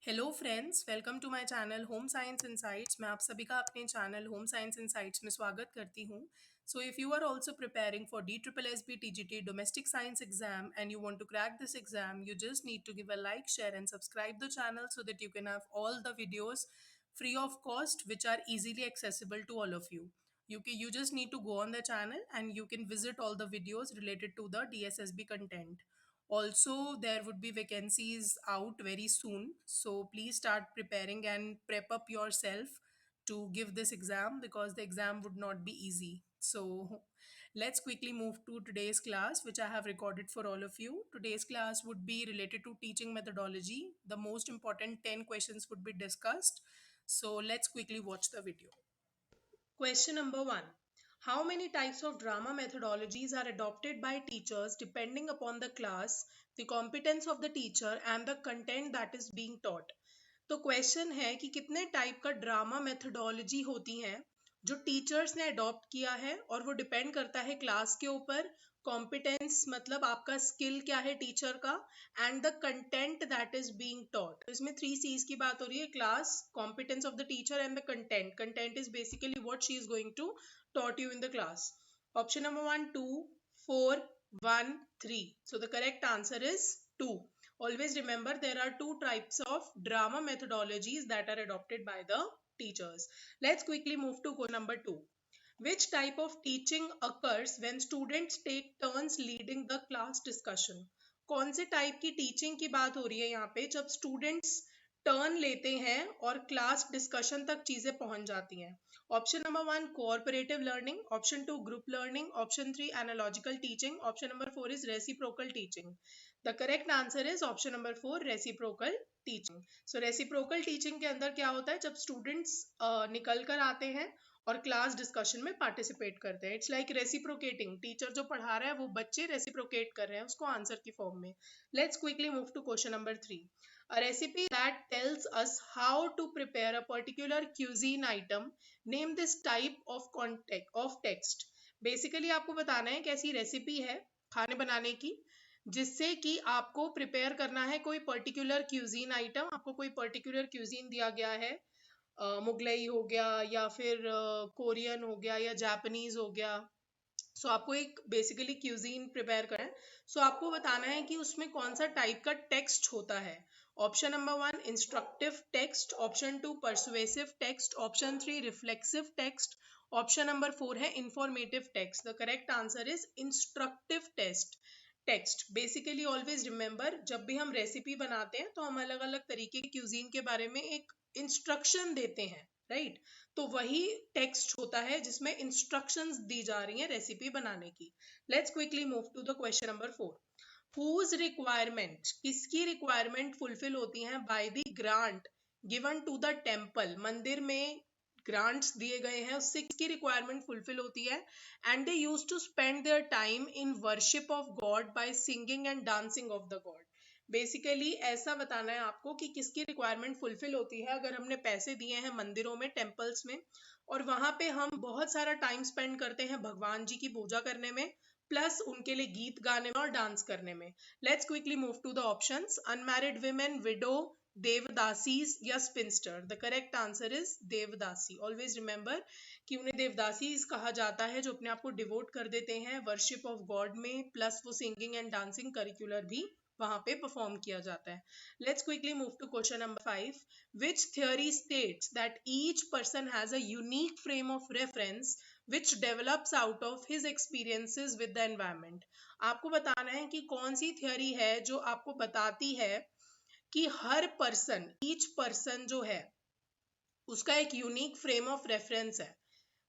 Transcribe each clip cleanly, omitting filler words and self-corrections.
Hello friends, welcome to my channel home science insights. मैं आप सभी का अपने चैनल होम साइंस इनसाइट्स में स्वागत करती हूँ। So if you are also preparing for DSSB TGT domestic science exam and you want to crack this exam, you just need to give a like, share and subscribe the channel so that you can have all the videos free of cost which are easily accessible to all of you. You just need to go on the channel and you can visit all the videos related to the DSSB content. Also, there would be vacancies out very soon, so please start preparing and prep up yourself to give this exam because the exam would not be easy. So let's quickly move to today's class, which I have recorded for all of you. Today's class would be related to teaching methodology. The most important 10 questions would be discussed. So let's quickly watch the video. Question number 1. How many types of drama methodologies are adopted by teachers depending upon the class, the competence of the teacher and the content that is being taught? तो question है कि कितने type का drama methodology होती हैं जो teachers ने adopt किया है, और वो डिपेंड करता है क्लास के ऊपर, कॉम्पिटेंस मतलब आपका स्किल क्या है टीचर का, and the content that is being taught. इसमें 3 C's की बात हो रही है, class, competence of the teacher and the content. Content is basically what she is going to taught you in the class. Option number 1, 2, 4, 1, 3. So the correct answer is 2. Always remember there are 2 types of drama methodologies that are adopted by the teachers. Let's quickly move to question number 2. Which type of teaching occurs when students take turns leading the class discussion? कौन से type की teaching की बात हो रही है यहाँ पे जब स्टूडेंट्स टर्न लेते हैं और क्लास डिस्कशन तक चीजें पहुंच जाती हैं? Option number 1 cooperative learning, option 2 group learning, option 3 analogical teaching, option number 4 is reciprocal teaching. The correct answer is option number 4 reciprocal teaching. So reciprocal teaching के अंदर क्या होता है, जब स्टूडेंट्स निकल कर आते हैं और क्लास डिस्कशन में पार्टिसिपेट करते हैं। इट्स लाइक रेसिप्रोकेटिंग, टीचर जो पढ़ा रहा है वो बच्चे रेसिप्रोकेट कर रहे हैं उसको आंसर की फॉर्म में। Let's quickly move to question number 3. A recipe that tells us how to prepare a particular cuisine item. Name this type of context of text. Basically आपको बताना है कैसी रेसिपी है खाने बनाने की जिससे कि आपको प्रिपेयर करना है कोई पर्टिकुलर क्यूजीन आइटम। आपको कोई पर्टिकुलर क्यूजीन दिया गया है, मुगलई हो गया या फिर कोरियन हो गया या जापानीज हो गया। सो आपको एक बेसिकली क्यूजीन प्रिपेयर करना है। सो आपको बताना है कि उसमें कौन सा टाइप का टेक्स्ट होता है। Option number 1 instructive text, option 2 persuasive text, option 3 reflexive text, option number 4 है informative text. The correct answer is instructive text. Basically always remember, जब भी हम रेसिपी बनाते हैं तो हम अलग अलग तरीके की क्यूजीन के बारे में एक इंस्ट्रक्शन देते हैं, राइट? तो वही टेक्स्ट होता है जिसमें इंस्ट्रक्शंस दी जा रही हैं रेसिपी बनाने की। Let's quickly move to the question number 4. Whose requirement, किसकी रिक्वायरमेंट फुलफिल होती हैं by the grant given to the temple? मंदिर में ग्रांट्स दिए गए हैं, उससे किसकी रिक्वायरमेंट फुलफिल होती है? And they use to spend their time in worship of god by singing and dancing of the god. Basically ऐसा बताना है आपको कि किसकी रिक्वायरमेंट फुलफिल होती है अगर हमने पैसे दिए हैं मंदिरों में, टेम्पल्स में, और वहां पे हम बहुत सारा टाइम स्पेंड करते हैं भगवान जी की पूजा करने में, प्लस उनके लिए गीत गाने में और डांस करने में। Let's quickly move to the options. Unmarried women, widow, devadasis या spinster? The correct answer is devadasi. Always remember कि उन्हें देवदासीज कहा जाता है जो अपने आप को डिवोट कर देते हैं वर्शिप ऑफ गॉड में, प्लस वो सिंगिंग एंड डांसिंग करिकुलर भी वहां पे परफॉर्म किया जाता है। Let's quickly move to question number 5. Which theory states that each person has a unique frame of reference which develops out of his experiences with the environment? आपको बताना है कि कौन सी थियोरी है जो आपको बताती है कि हर पर्सन, ईच पर्सन जो है उसका एक यूनिक फ्रेम ऑफ रेफरेंस है,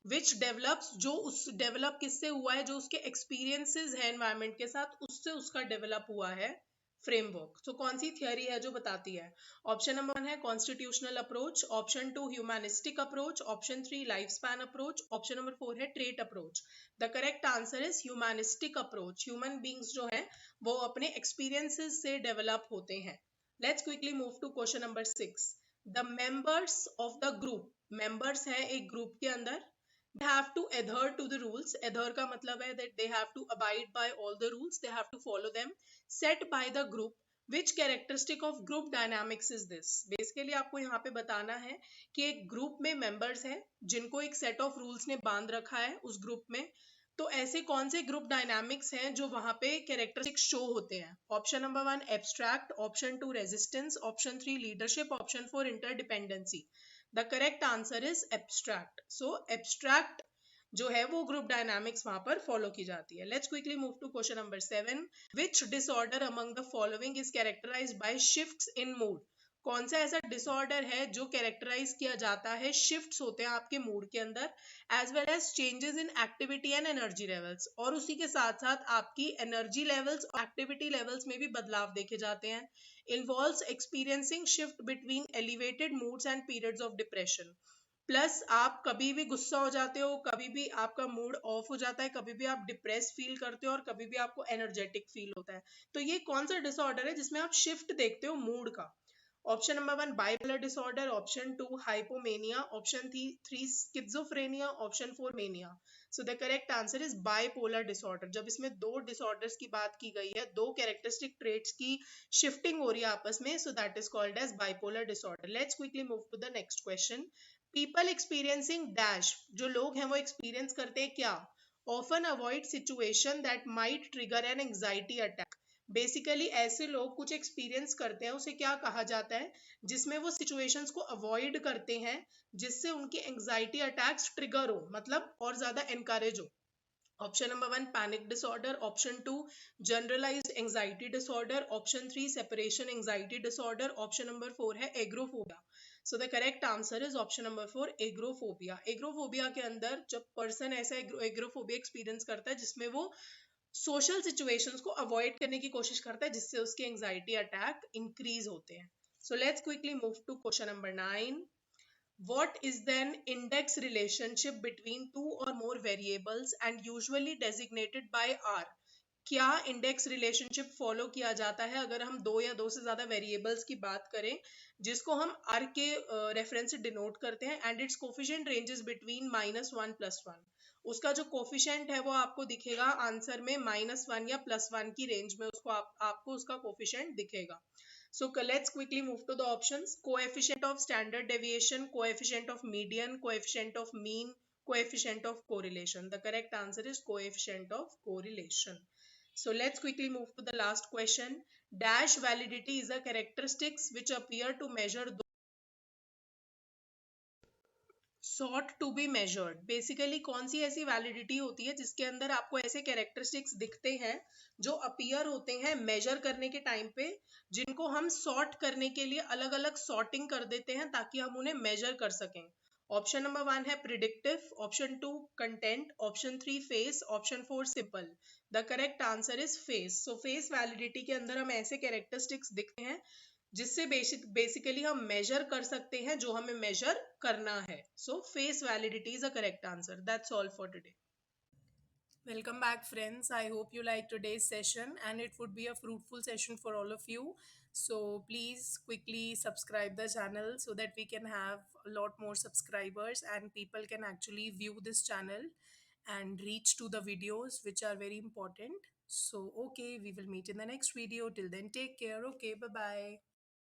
विच डेवलप्स, जो उस डेवलप किससे हुआ है, जो उसके एक्सपीरियंसेस है एनवायरमेंट के साथ उससे उसका डेवलप हुआ है फ्रेमवर्क। तो कौन सी थियोरी है जो बताती है? ऑप्शन नंबर 1 है constitutional approach, option 2 humanistic approach, option 3 life span approach, option number 4 है trait approach. The correct answer is humanistic approach. Human beings जो है वो अपने एक्सपीरियंसेस से डेवलप होते हैं। Let's quickly move to question number 6. The members of the group, members है एक ग्रुप के अंदर, they have to adhere to the rules. Adhere का मतलब है that they have to abide by all the rules, they have to follow them set by the group which characteristic of group dynamics is this? Basically आपको यहाँ पे बताना है कि एक ग्रुप में मेंबर्स हैं जिनको एक सेट ऑफ रूल्स ने बांध रखा है उस ग्रुप में, तो ऐसे कौन से ग्रुप डायनामिक्स हैं जो वहां पे कैरेक्टरिस्टिक शो होते हैं? Option number 1 abstract, option 2 resistance, option 3 leadership, option 4 interdependency. The correct answer is abstract. So abstract जो है वो ग्रुप डायनामिक्स वहां पर फॉलो की जाती है। Let's quickly move to question number 7। Which disorder among the following is characterized by shifts in mood? कौन सा ऐसा डिसऑर्डर है जो कैरेक्टराइज किया जाता है, शिफ्ट्स होते हैं आपके मूड के अंदर, as well as changes in activity and energy levels, और उसी के साथ साथ आपकी एनर्जी लेवल्स और एक्टिविटी लेवल्स में भी बदलाव देखे जाते हैं। Involves experiencing shift between elevated moods and periods of depression. Plus आप कभी भी गुस्सा हो जाते हो, कभी भी आपका मूड ऑफ हो जाता है, कभी भी आप डिप्रेस फील करते हो और कभी भी आपको एनर्जेटिक फील होता है। तो ये कौन सा डिसऑर्डर है जिसमें आप शिफ्ट देखते हो मूड का? Option number 1 bipolar disorder, option 2 hypomania, option 3 schizophrenia, option 4 mania. So the correct answer is bipolar disorder. जब इसमें दो डिसऑर्डर्स की बात की गई है, दो कैरेक्टरिस्टिक ट्रेट्स की शिफ्टिंग हो रही है आपस में, so that is called as bipolar disorder. Let's quickly move to the next question. People experiencing dash, जो लोग हैं वो एक्सपीरियंस करते हैं क्या? Often avoid situation that might trigger an anxiety attack. Basically ऐसे लोग कुछ एक्सपीरियंस करते हैं, उसे क्या कहा जाता है, जिसमें वो सिचुएशंस को अवॉइड करते हैं जिससे उनके एंग्जाइटी अटैक्स ट्रिगर हो, मतलब और ज्यादा एनकरेज हो। Option number 1 panic disorder, option 2 generalized anxiety disorder, option 3 separation anxiety disorder, option number 4 है agoraphobia. So the correct answer is option number 4 agoraphobia. Agoraphobia के अंदर जब पर्सन ऐसा एग्रोफोबिया एक्सपीरियंस करता है जिसमें वो सोशल सिचुएशंस को अवॉइड करने की कोशिश करता है जिससे उसके एंग्जाइटी अटैक इंक्रीज होते हैं। So let's quickly move to question number 9। What is then index relationship between two or more variables and usually designated by R? क्या इंडेक्स रिलेशनशिप फॉलो किया जाता है अगर हम दो या दो से ज्यादा वेरिएबल्स की बात करें, जिसको हम R के रेफरेंस से डिनोट करते हैं, and it's coefficient ranges between -1 +1। उसका जो कोफिशिएंट है वो आपको दिखेगा आंसर में -1 या +1 की रेंज में, उसको आपको उसका कोफिशिएंट दिखेगा। So let's quickly move to the options. Coefficient of standard deviation, coefficient of median, coefficient of mean, coefficient of correlation. The correct answer is coefficient of correlation. So let's quickly move to the last question. Dash validity is a characteristics which appear to measure sought to be measured. Basically कौन सी ऐसी validity होती है जिसके अंदर आपको ऐसे characteristics दिखते हैं जो अपीयर होते हैं मेजर करने के टाइम पे, जिनको हम सॉर्ट करने के लिए अलग अलग सॉर्टिंग कर देते हैं ताकि हम उन्हें मेजर कर सकें। ऑप्शन नंबर 1 है predictive, option 2 content, option 3 face, option 4 simple. The correct answer is face. So face validity के अंदर हम ऐसे कैरेक्टरिस्टिक्स दिखते हैं जिससे बेसिकली हम मेजर कर सकते हैं जो हमें मेजर करना है। सो face validity is a correct answer. That's all for today. Welcome back, friends. I hope you liked today's session and it would be a fruitful session for all of you. So, please quickly subscribe the channel so that we can have a lot more subscribers and people can actually view this channel and reach to the videos which are very important. So, okay, we will meet in the next video. Till then, take care. Okay, bye bye.